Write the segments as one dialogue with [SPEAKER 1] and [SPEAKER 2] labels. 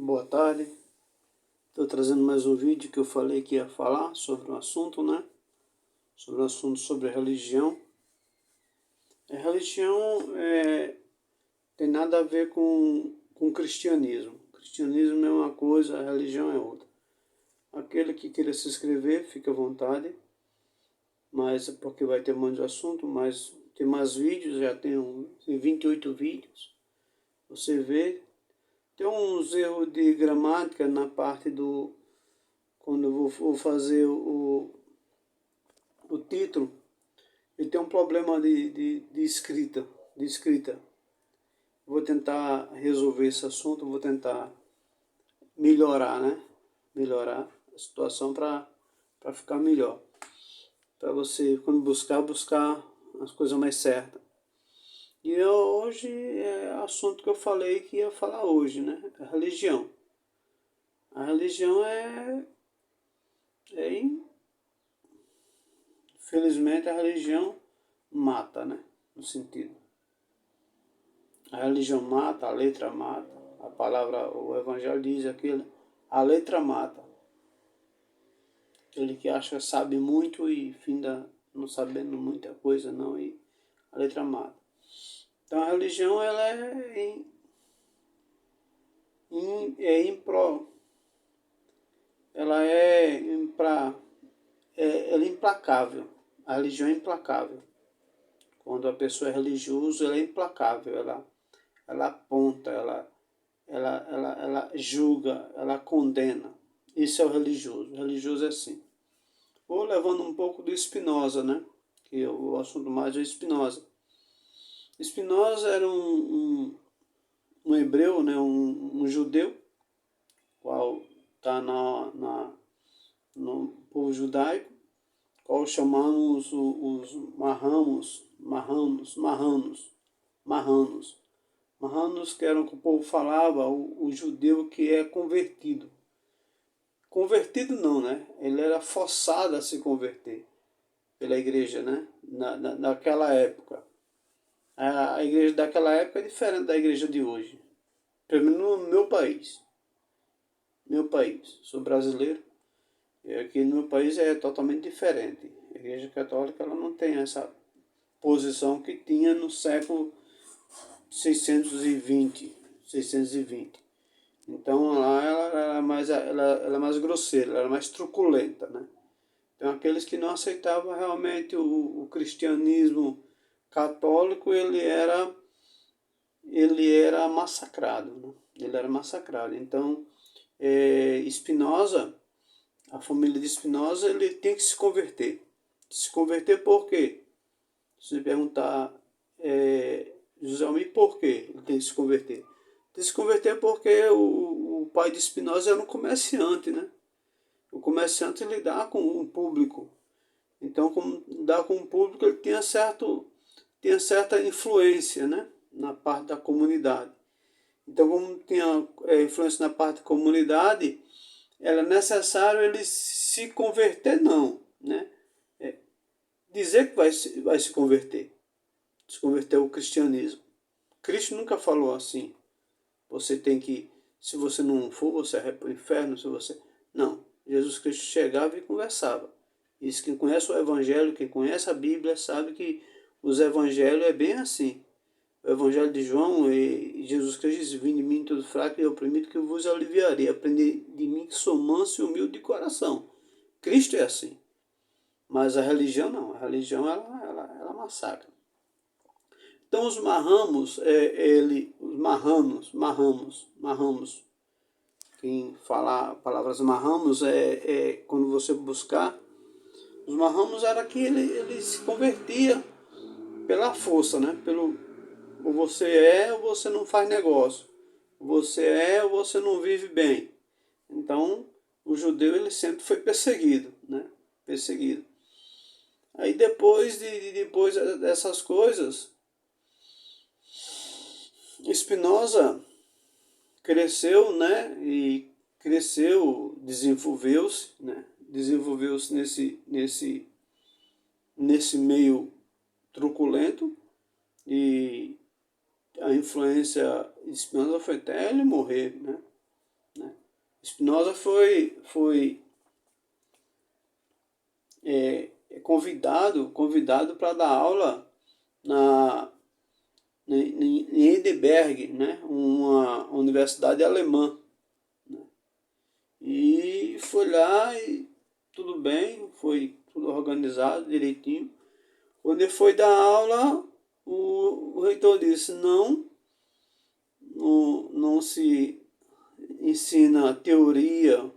[SPEAKER 1] Boa tarde. Estou trazendo mais um vídeo que eu falei que ia falar sobre um assunto, né? Sobre um assunto sobre religião. Religião tem nada a ver com cristianismo. O cristianismo é uma coisa, a religião é outra. Aquele que queira se inscrever, fica à vontade. Mas porque vai ter um monte de assunto, mas tem mais vídeos, já tem 28 vídeos. Você vê. Tem uns erros de gramática na parte do... Quando eu vou fazer o título, ele tem um problema de escrita. Vou tentar resolver esse assunto, vou tentar melhorar, né? Melhorar a situação para ficar melhor. Para você, quando buscar as coisas mais certas. E hoje é assunto que eu falei que ia falar hoje, né? A religião. A religião infelizmente a religião mata, né? No sentido. A religião mata, a letra mata. A palavra, o evangelho diz aquilo. A letra mata. Aquele que acha que sabe muito e finda não sabendo muita coisa não, e a letra mata. Então a religião ela ela é implacável. A religião é implacável. Quando a pessoa é religiosa, ela é implacável. Ela aponta, ela julga, ela condena. Isso é o religioso. O religioso é assim. Vou levando um pouco do Spinoza, né? Que o assunto mais é Spinoza. Spinoza era um hebreu, né? Um judeu, qual está no povo judaico, qual chamamos os marranos, que eram que o povo falava, o judeu que é convertido. Convertido não, né? Ele era forçado a se converter pela igreja, né? Naquela época. A igreja daquela época é diferente da igreja de hoje. Pelo menos no meu país. Sou brasileiro. E aqui no meu país é totalmente diferente. A igreja católica ela não tem essa posição que tinha no século 620. Então lá ela é mais grosseira, ela é mais truculenta, né? Então aqueles que não aceitavam realmente o cristianismo católico, ele era massacrado, né? Ele era massacrado. Então Spinoza, a família de Spinoza, ele tem que se converter. Se converter por quê? Se você perguntar José Almir, por que ele tem que se converter? Tem que se converter porque o pai de Spinoza era um comerciante, né? O comerciante lidar com o público. Então, como lidar com o público, ele tinha certa influência, né? Na parte da comunidade. Então, como tinha influência na parte da comunidade, era necessário ele se converter, não, né? Dizer que vai se converter ao cristianismo. Cristo nunca falou assim. Você tem que, se você não for, você vai para o inferno. Se você não, Jesus Cristo chegava e conversava. Isso, quem conhece o Evangelho, quem conhece a Bíblia, sabe que os Evangelhos é bem assim. O Evangelho de João, e Jesus Cristo diz: vinde de mim todo fraco e oprimido, que eu vos aliviarei. Aprender de mim que sou manso e humilde de coração. Cristo é assim. Mas a religião não. A religião ela massacra. Então os marramos, marramos. Quem falar palavras marramos quando você buscar. Os marramos era que ele se convertia pela força, né? Ou você ou você não faz negócio. Você ou você não vive bem. Então o judeu ele sempre foi perseguido, né? Perseguido. Aí depois dessas coisas, Spinoza cresceu, né? E desenvolveu-se, né? Desenvolveu-se nesse meio truculento, e a influência de Spinoza foi até ele morrer, né? Spinoza foi convidado para dar aula em Heidelberg, né? Uma universidade alemã. Né? E foi lá e tudo bem, foi tudo organizado direitinho. Quando ele foi dar aula, o reitor disse, não se ensina teoria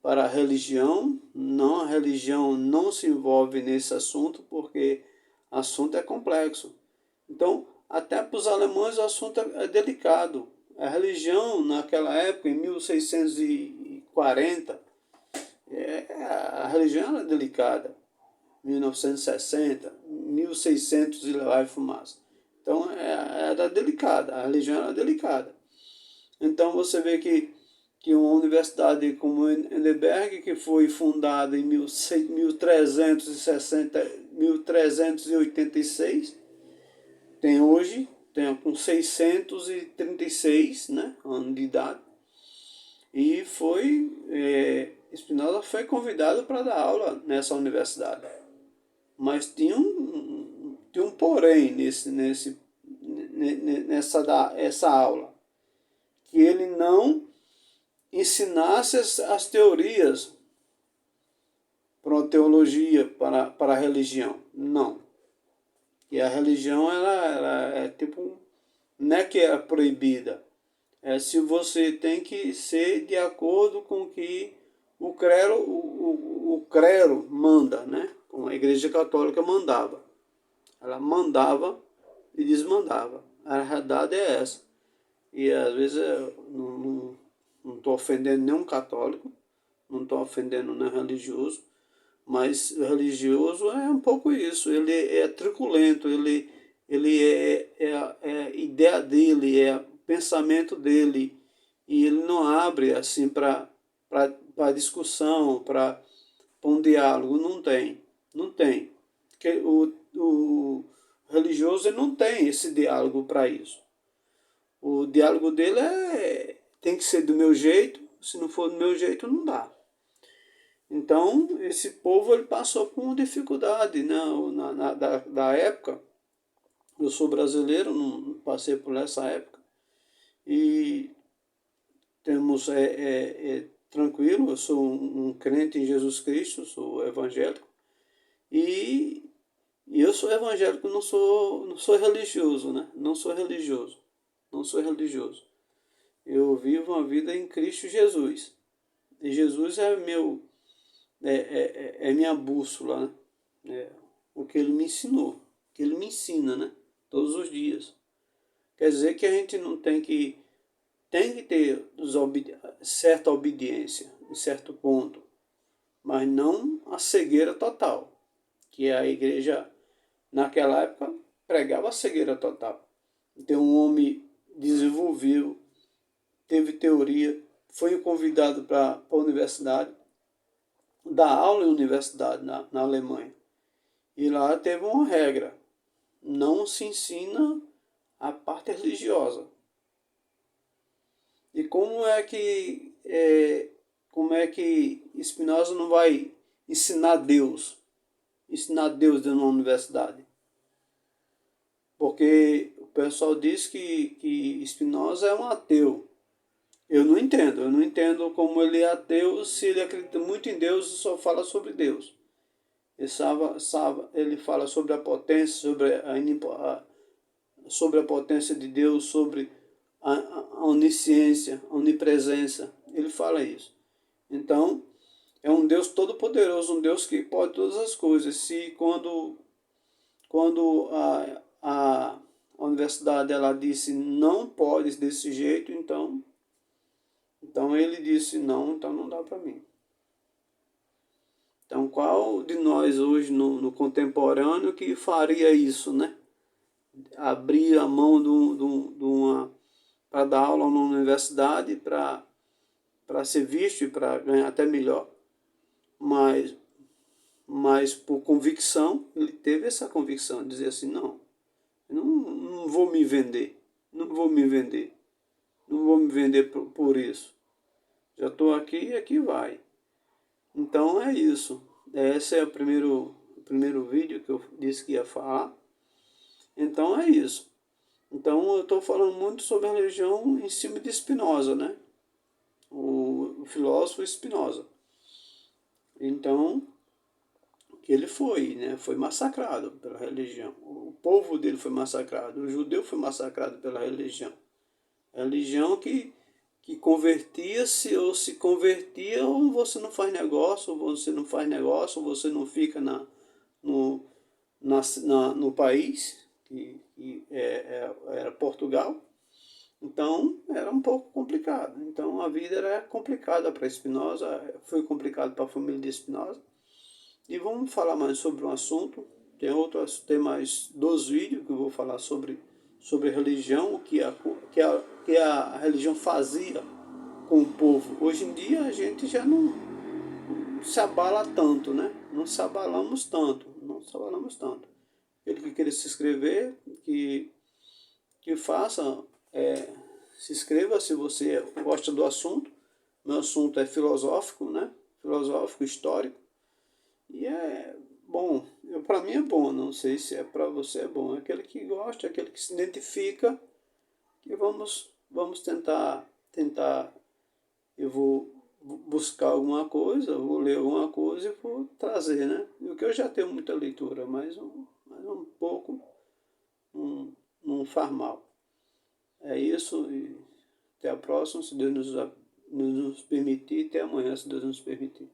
[SPEAKER 1] para a religião, não, a religião não se envolve nesse assunto, porque o assunto é complexo. Então, até para os alemães o assunto é delicado. A religião, naquela época, em 1640, a religião era delicada. 1960, 1600 e lá vai fumaça. Então, era delicada, a religião era delicada. Então, você vê que uma universidade como Heidelberg, que foi fundada em 1386, tem com 636, né, anos de idade, e Spinoza foi convidado para dar aula nessa universidade. Mas tinha um porém essa aula, que ele não ensinasse as teorias para a teologia, para a religião. Não. E a religião, ela é tipo, não é que é proibida. É se você tem que ser de acordo com o que o clero manda, né? Como a Igreja Católica mandava. Ela mandava e desmandava. A realidade é essa. E às vezes eu não estou ofendendo nenhum católico, não estou ofendendo nenhum religioso, mas o religioso é um pouco isso. Ele é truculento, ele é ideia dele, é pensamento dele, e ele não abre assim para discussão, para um diálogo. Não tem. Porque o religioso ele não tem esse diálogo para isso. O diálogo dele tem que ser do meu jeito, se não for do meu jeito não dá. Então esse povo ele passou por uma dificuldade, né? Da época. Eu sou brasileiro, não passei por essa época, e temos tranquilo, eu sou um crente em Jesus Cristo, sou evangélico, e eu sou evangélico, não sou religioso, né? Não sou religioso. Eu vivo uma vida em Cristo Jesus. E Jesus é minha bússola, né? O que ele me ensinou, o que ele me ensina, né? Todos os dias. Quer dizer que a gente não tem que ter certa obediência em certo ponto, mas não a cegueira total, que a igreja naquela época pregava a cegueira total. Então um homem desenvolveu, teve teoria, foi convidado para a universidade, dar aula em universidade na Alemanha. E lá teve uma regra, não se ensina a parte religiosa. E como é que Spinoza não vai ensinar Deus dentro de uma universidade? Porque o pessoal diz que Spinoza é um ateu. Eu não entendo como ele é ateu se ele acredita muito em Deus e só fala sobre Deus. Ele fala sobre a potência, sobre a potência de Deus, sobre a onisciência, a onipresença. Ele fala isso. Então, é um Deus todo-poderoso, um Deus que pode todas as coisas. Se quando a universidade ela disse não pode desse jeito, então ele disse não, então não dá para mim. Então qual de nós hoje no contemporâneo que faria isso, né? Abrir a mão para dar aula na universidade, para ser visto e para ganhar até melhor. Mas por convicção, ele teve essa convicção de dizer assim, não vou me vender, não vou me vender por isso. Já estou aqui e aqui vai. Então é isso. Esse é o primeiro vídeo que eu disse que ia falar. Então é isso. Então eu estou falando muito sobre a religião em cima de Spinoza, né? O filósofo Spinoza. Então, que ele foi, né? Foi massacrado pela religião. O povo dele foi massacrado. O judeu foi massacrado pela religião. A religião que convertia-se ou se convertia, ou você não faz negócio, ou você não faz negócio, ou você não fica no, no país, era Portugal. Então era um pouco complicado. Então a vida era complicada para Spinoza, foi complicado para a família de Spinoza. E vamos falar mais sobre um assunto. Tem mais 2 vídeos que eu vou falar sobre religião, o que a religião fazia com o povo. Hoje em dia a gente já não se abala tanto, né? Não se abalamos tanto, não se abalamos tanto. Ele que queira se inscrever, que faça, se inscreva se você gosta do assunto. Meu assunto é filosófico, né? Filosófico, histórico. E é bom. Para mim é bom, não sei se é para você é bom. É aquele que gosta, é aquele que se identifica. E vamos tentar. Eu vou buscar alguma coisa, vou ler alguma coisa e vou trazer, né? Porque eu já tenho muita leitura, mas um pouco não faz mal. É isso e até a próxima, se Deus nos permitir, até amanhã, se Deus nos permitir.